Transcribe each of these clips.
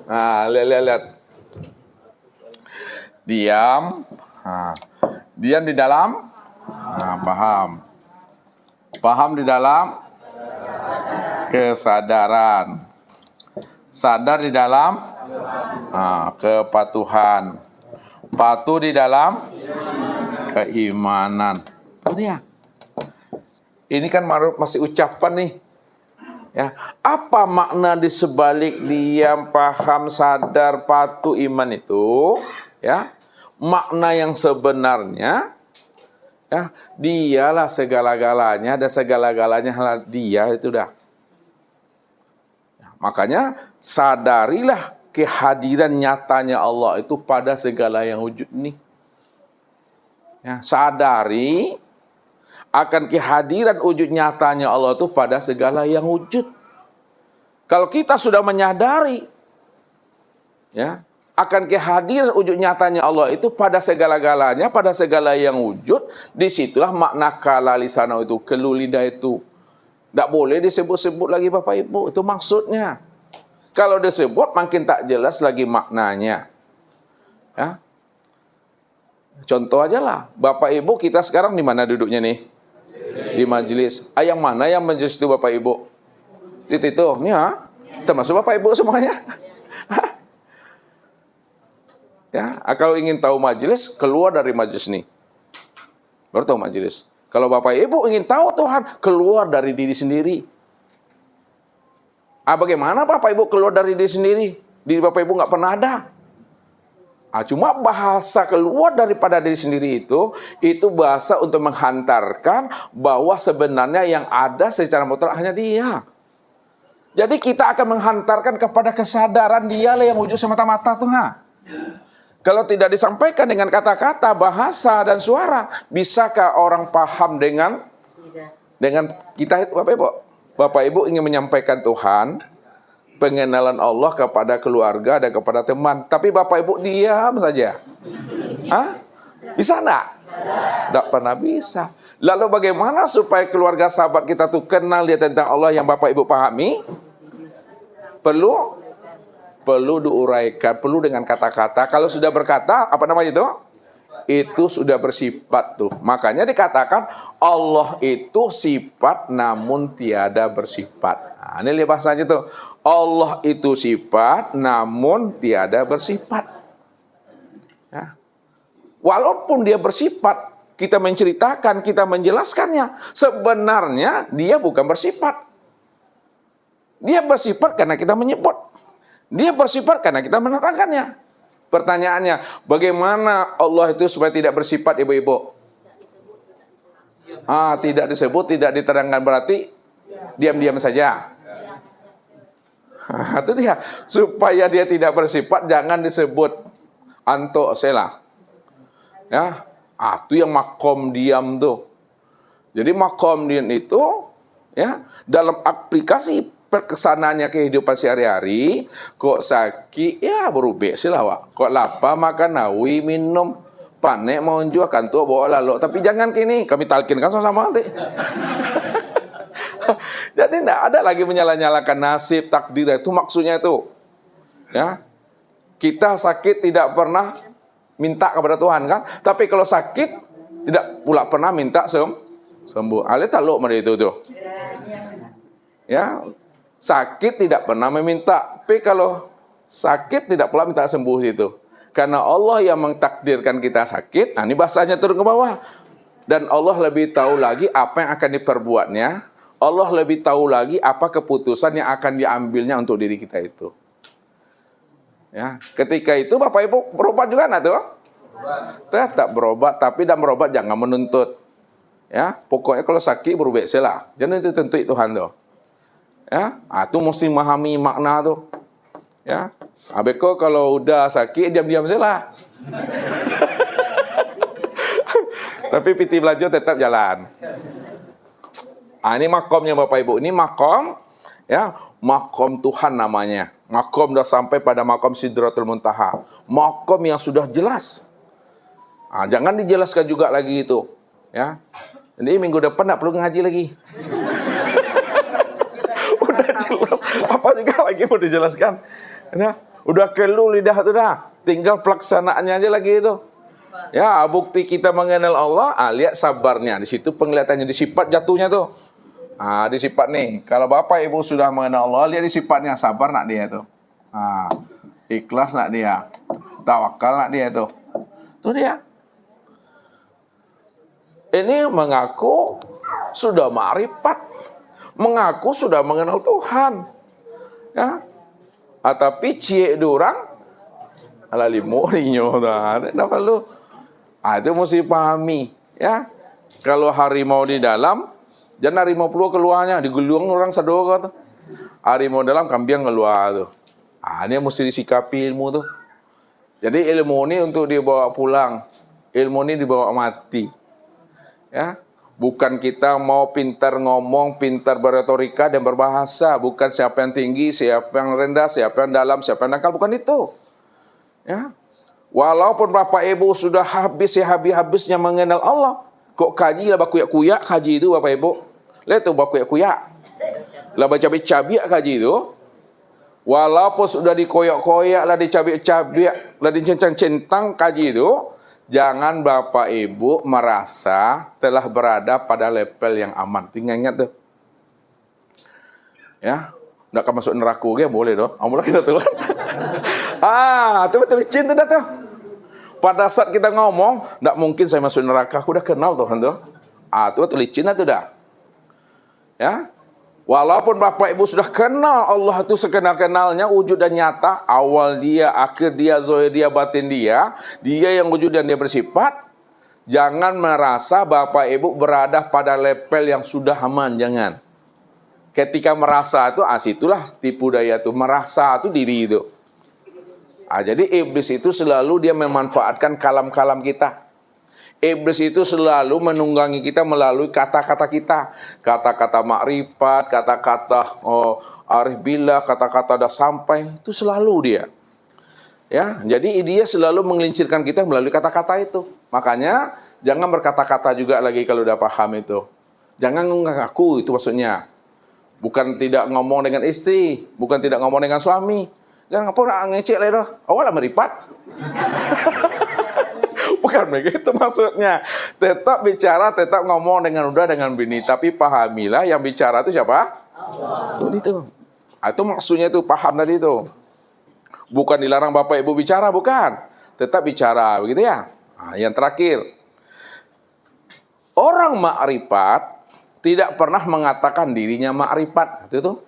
Nah, lihat. Diam. Nah, diam di dalam. Nah, paham. Paham di dalam kesadaran. Sadar di dalam kepatuhan. Patuh di dalam keimanan. Itu dia. Ini kan masih ucapan nih. Ya, apa makna di sebalik diam, paham, sadar, patuh, iman itu? Ya, makna yang sebenarnya, ya, dialah segala-galanya dan segala-galanya dia itu dah. Ya, makanya sadarilah kehadiran nyatanya Allah itu pada segala yang wujud ini. Ya, sadari akan kehadiran wujud nyatanya Allah itu pada segala yang wujud. Kalau kita sudah menyadari, ya, akan kehadiran wujud nyatanya Allah itu pada segala-galanya, pada segala yang wujud, disitulah makna kala lisana itu, kelu lidah itu. Tidak boleh disebut-sebut lagi Bapak Ibu, itu maksudnya. Kalau disebut makin tak jelas lagi maknanya. Ya. Contoh aja lah, Bapak Ibu kita sekarang di mana duduknya nih? Di majelis. Yang mana yang majelis itu Bapak Ibu? Itu. Ya. Termasuk Bapak Ibu semuanya. Ya, kalau ingin tahu majelis, keluar dari majelis nih. Baru tahu majelis. Kalau Bapak Ibu ingin tahu Tuhan, keluar dari diri sendiri. Bagaimana Bapak Ibu keluar dari diri sendiri? Diri Bapak Ibu nggak pernah ada. Cuma bahasa keluar daripada diri sendiri itu bahasa untuk menghantarkan bahwa sebenarnya yang ada secara mutlak hanya Dia. Jadi kita akan menghantarkan kepada kesadaran Dialah yang wujud semata-mata Tuhan. Kalau tidak disampaikan dengan kata-kata, bahasa dan suara, bisakah orang paham dengan kita itu Bapak Ibu? Bapak Ibu ingin menyampaikan Tuhan, pengenalan Allah kepada keluarga dan kepada teman. Tapi Bapak Ibu diam saja. Bisa enggak? Tidak pernah bisa. Lalu bagaimana supaya keluarga sahabat kita tuh kenal dia tentang Allah yang Bapak Ibu pahami? Perlu diuraikan, perlu dengan kata-kata. Kalau sudah berkata, apa namanya itu? Itu sudah bersifat tuh. Makanya dikatakan Allah itu sifat namun tiada bersifat. Ini lihat bahasanya tuh. Allah itu sifat namun tiada bersifat. Ya. Walaupun dia bersifat, kita menceritakan, kita menjelaskannya, sebenarnya dia bukan bersifat. Dia bersifat karena kita menyebut. Dia bersifat karena kita menerangkannya. Pertanyaannya, bagaimana Allah itu supaya tidak bersifat, Ibu-ibu? Tidak disebut, tidak diterangkan, berarti diam-diam saja. Itu dia. Supaya dia tidak bersifat, jangan disebut anto sela. Ya, itu yang makom diam tuh. Jadi makom diam itu, ya, dalam aplikasi perkesanaannya kehidupan sehari-hari, kok sakit, ya berubah sila wak. Kok lapar makan nawi minum, panek mau jual kantor bawa lalu. Tapi jangan kini kami talkinkan sama-sama nanti. Jadi tidak ada lagi menyala-nyalakan nasib, takdir, itu maksudnya itu. Ya, kita sakit tidak pernah minta kepada Tuhan kan, tapi kalau sakit tidak pula pernah minta sembuh. Ale tak lo itu tuh. Ya, sakit tidak pernah meminta, tapi kalau sakit tidak pula minta sembuh itu. Karena Allah yang mentakdirkan kita sakit. Ini bahasanya turun ke bawah. Dan Allah lebih tahu lagi apa yang akan diperbuatnya. Allah lebih tahu lagi apa keputusan yang akan diambilnya untuk diri kita itu. Ya, ketika itu Bapak Ibu berobat juga enggak tuh? Tetap berobat, tapi dan berobat jangan menuntut. Ya, pokoknya kalau sakit berubah salah. Jangan itu tentu Tuhan tuh. Ya, itu mesti memahami makna tuh. Ya, abeko kalau udah sakit diam-diam salah. Tapi piti belajar tetap jalan. Ini makomnya Bapak Ibu. Ini makom, ya, makom Tuhan namanya. Makom sudah sampai pada makom Sidratul Muntaha. Makom yang sudah jelas. Jangan dijelaskan juga lagi itu, ya. Jadi minggu depan tidak perlu ngaji lagi. Udah jelas. Apa juga lagi mau dijelaskan? Nah, udah kelu lidah itu dah. Tinggal pelaksanaannya aja lagi itu. Ya, bukti kita mengenal Allah, lihat sabarnya. Di situ penglihatannya, di sifat jatuhnya tuh. Di sifat nih. Kalau Bapak Ibu sudah mengenal Allah, lihat di sifatnya, sabar nak dia tuh. Ikhlas nak dia. Tawakal nak dia tuh. Tuh dia. Ini mengaku sudah ma'rifat. Mengaku sudah mengenal Tuhan. Ya. Tapi cie durang ala limorinya dah. Kenapa lu? Itu mesti pahami, ya. Kalau harimau di dalam, jangan harimau keluarnya, digulung orang sadoga tuh. Harimau dalam, kambing keluar tuh. Ini mesti disikapi ilmu tuh. Jadi ilmu ini untuk dibawa pulang. Ilmu ini dibawa mati. Ya. Bukan kita mau pintar ngomong, pintar berretorika dan berbahasa. Bukan siapa yang tinggi, siapa yang rendah, siapa yang dalam, siapa yang nakal. Bukan itu. Ya, walaupun Bapak Ibu sudah habisnya mengenal Allah, kok kaji lah bakuyak-kuyak kaji itu Bapak Ibu. Lihat tuh bakuyak-kuyak. Lah baca-baca kaji itu. Walaupun sudah dikoyak-koyak lah dicabik-cabik, lah dicencang-centang kaji itu, jangan Bapak Ibu merasa telah berada pada level yang aman. Tinggal ingat tuh. Ya, nggak akan masuk neraka ya boleh doh. Amulah kita tuh. Itu betul cinta dah tuh. Pada saat kita ngomong, nggak mungkin saya masuk neraka. Aku udah kenal Tuhan tuh. Itu betul cinta tuh dah. Ya, walaupun Bapak Ibu sudah kenal Allah itu sekenal-kenalnya, wujud dan nyata, awal dia, akhir dia, zahir dia, batin dia yang wujud dan dia bersifat. Jangan merasa Bapak Ibu berada pada level yang sudah aman, jangan. Ketika merasa itu, situlah tipu daya tuh. Merasa itu diri itu. Jadi iblis itu selalu dia memanfaatkan kalam-kalam kita. Iblis itu selalu menunggangi kita melalui kata-kata kita. Kata-kata makrifat, kata-kata arif billah, kata-kata dah sampai. Itu selalu dia. Ya, jadi dia selalu menggelincirkan kita melalui kata-kata itu. Makanya jangan berkata-kata juga lagi kalau udah paham itu. Jangan ngaku itu maksudnya. Bukan tidak ngomong dengan istri, bukan tidak ngomong dengan suami. Jangan apa nak ngecek lah dah. Awal lah meripat. Bukan begitu maksudnya. Tetap bicara, tetap ngomong dengan udah dengan bini. Tapi pahamilah yang bicara itu siapa? Allah. Itu maksudnya itu, paham tadi itu. Bukan dilarang Bapak Ibu bicara, bukan. Tetap bicara, begitu ya. Yang terakhir. Orang makrifat tidak pernah mengatakan dirinya makrifat. Itu tuh.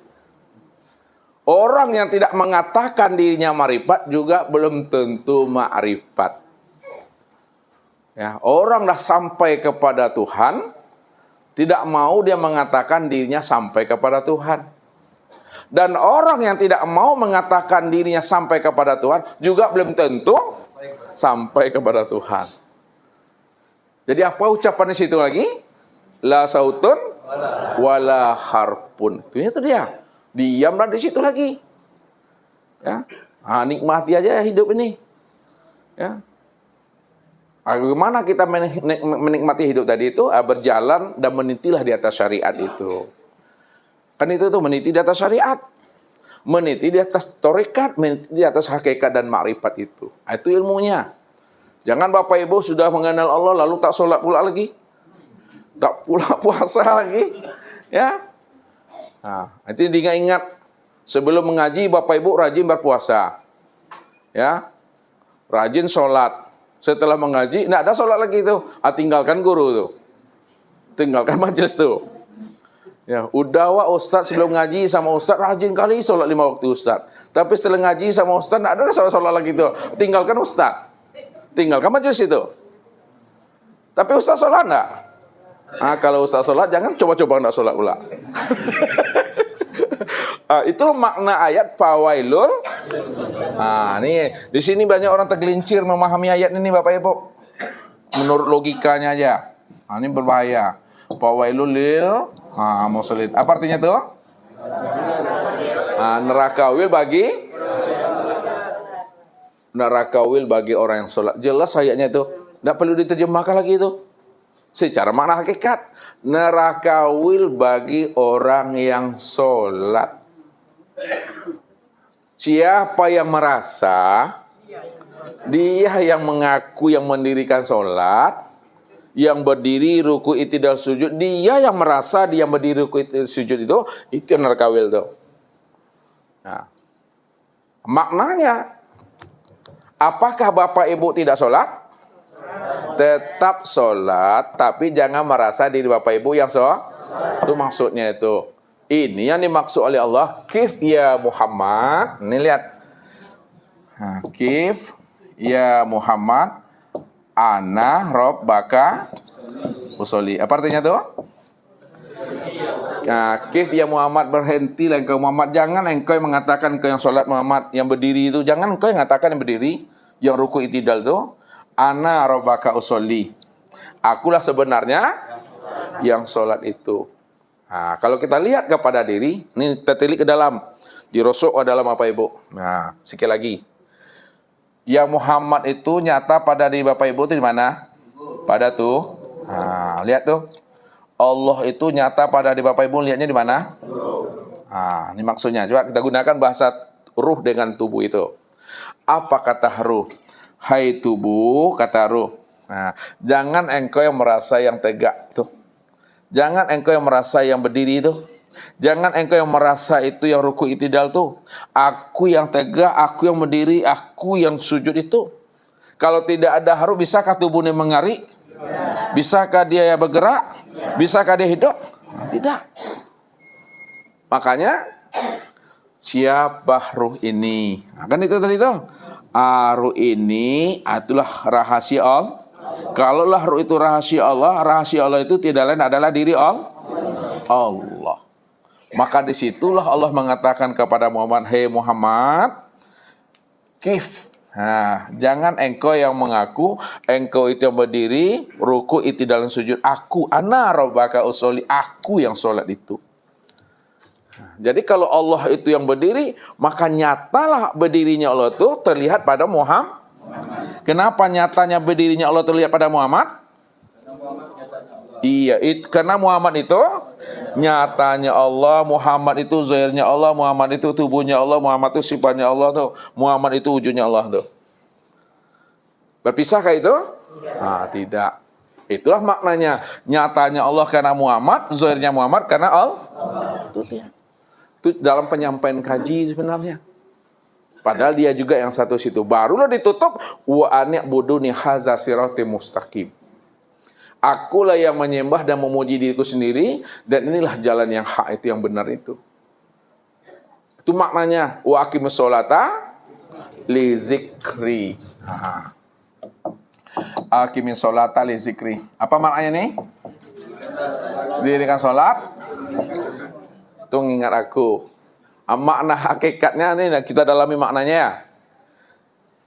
Orang yang tidak mengatakan dirinya makrifat juga belum tentu makrifat. Ya, orang dah sampai kepada Tuhan, tidak mau dia mengatakan dirinya sampai kepada Tuhan. Dan orang yang tidak mau mengatakan dirinya sampai kepada Tuhan juga belum tentu sampai kepada Tuhan. Jadi apa ucapan di situ lagi? La sautun wala harpun. Itu dia. Diamlah di situ lagi. Ya. Nikmati aja hidup ini. Ya. Bagaimana kita menikmati hidup tadi itu? Berjalan dan menitilah di atas syariat itu. Kan itu tuh meniti di atas syariat. Meniti di atas tarekat, meniti di atas hakikat dan makrifat itu. Itu ilmunya. Jangan Bapak Ibu sudah mengenal Allah lalu tak sholat pula lagi. Tak pula puasa lagi. Ya. Itu diingat sebelum mengaji Bapak Ibu rajin berpuasa. Ya. Rajin sholat. Setelah mengaji, tidak ada sholat lagi itu. Tinggalkan guru tuh. Tinggalkan majelis tuh. Ya, udah Ustaz sebelum ngaji sama Ustaz rajin kali sholat 5 waktu Ustaz. Tapi setelah ngaji sama Ustaz tidak ada sholat lagi tuh. Tinggalkan Ustaz. Tinggalkan majelis itu. Tapi Ustaz sholat enggak? Kalau Ustaz sholat jangan coba-coba enggak sholat pula. Itulah makna ayat fawailul. Nih di sini banyak orang tergelincir memahami ayat ini Bapak Ibu. Menurut logikanya aja. Ini berbahaya. Fawailul lil musallin. Apa artinya tuh? Neraka wil bagi orang yang sholat. Jelas ayatnya itu. Tidak perlu diterjemahkan lagi itu. Secara makna hakikat. Neraka wil bagi orang yang sholat. Siapa yang merasa dia yang mengaku yang mendirikan sholat, yang berdiri ruku i'tidal sujud, dia yang merasa dia berdiri ruku i'tidal sujud itu yang narkawil tuh. Nah, maknanya, apakah Bapak Ibu tidak sholat? Tetap sholat, tapi jangan merasa diri Bapak Ibu yang sholat. Itu maksudnya itu. Ini yang dimaksud oleh Allah. Kif ya Muhammad. Ini lihat. Nah, kif ya Muhammad. Ana rabbaka usolli. Apa artinya tuh? Nah, kif ya Muhammad, berhentilah engkau Muhammad. Jangan engkau yang mengatakan engkau yang sholat Muhammad, yang berdiri itu. Jangan engkau yang mengatakan yang berdiri, yang ruku i'tidal itu. Ana rabbaka usolli. Akulah sebenarnya yang sholat itu. Nah, kalau kita lihat kepada diri, ini tertilik ke dalam. Dirosok ke dalam apa Ibu? Nah, sekali lagi. Yang Muhammad itu nyata pada diri Bapak Ibu itu di mana? Pada tuh. Nah, lihat tuh. Allah itu nyata pada diri Bapak Ibu, lihatnya di mana? Nah, ini maksudnya. Coba kita gunakan bahasa ruh dengan tubuh itu. Apa kata ruh? Hai tubuh, kata ruh. Nah, jangan engkau yang merasa yang tegak tuh. Jangan engkau yang merasa yang berdiri itu. Jangan engkau yang merasa itu yang ruku i'tidal tuh. Aku yang tegak, aku yang berdiri, aku yang sujud itu. Kalau tidak ada haru, bisakah tubuhnya mengari? Bisakah dia bergerak? Bisakah dia hidup? Tidak. Makanya siapa ruh ini? Nah, kan itu tadi tuh. Ruh ini itulah rahasia Allah. Kalaulah ruh itu rahasia Allah itu tidak lain adalah diri Allah. Maka disitulah Allah mengatakan kepada Muhammad, hei Muhammad, kif. Nah, jangan engkau yang mengaku, engkau itu yang berdiri, ruku i'tidal sujud. Aku, ana rabbaka usolli, aku yang sholat itu. Jadi kalau Allah itu yang berdiri, maka nyatalah berdirinya Allah itu terlihat pada Muhammad. Kenapa nyatanya berdirinya Allah terlihat pada Muhammad? Iya, karena Muhammad itu nyatanya Allah, Muhammad itu zahirnya Allah, Muhammad itu tubuhnya Allah, Muhammad itu sifatnya Allah tuh, Muhammad itu wujudnya Allah tuh. Berpisahkah itu? Nah, tidak. Itulah maknanya. Nyatanya Allah karena Muhammad, zahirnya Muhammad karena Allah. Itu dia. Itu dalam penyampaian kaji sebenarnya. Padahal dia juga yang satu situ. Barulah ditutup wa ani'buduni hadza siratim mustaqim. Akulah yang menyembah dan memuji diriku sendiri, dan inilah jalan yang hak itu, yang benar itu. Itu maknanya wa aqimus sholata li zikri. Aqimis sholata li zikri. Apa maknanya nih? Dirikan sholat, itu mengingat aku. Makna hakikatnya nih kita dalami maknanya ya.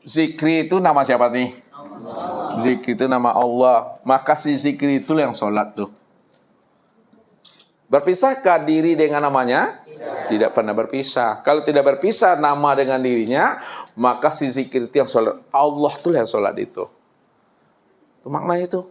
Zikri itu nama siapa nih? Zikri itu nama Allah. Maka si zikri itu yang sholat tuh. Berpisahkah diri dengan namanya? Tidak pernah berpisah. Kalau tidak berpisah nama dengan dirinya, maka si zikri itu yang sholat. Allah tuh yang sholat itu. Itu maknanya itu.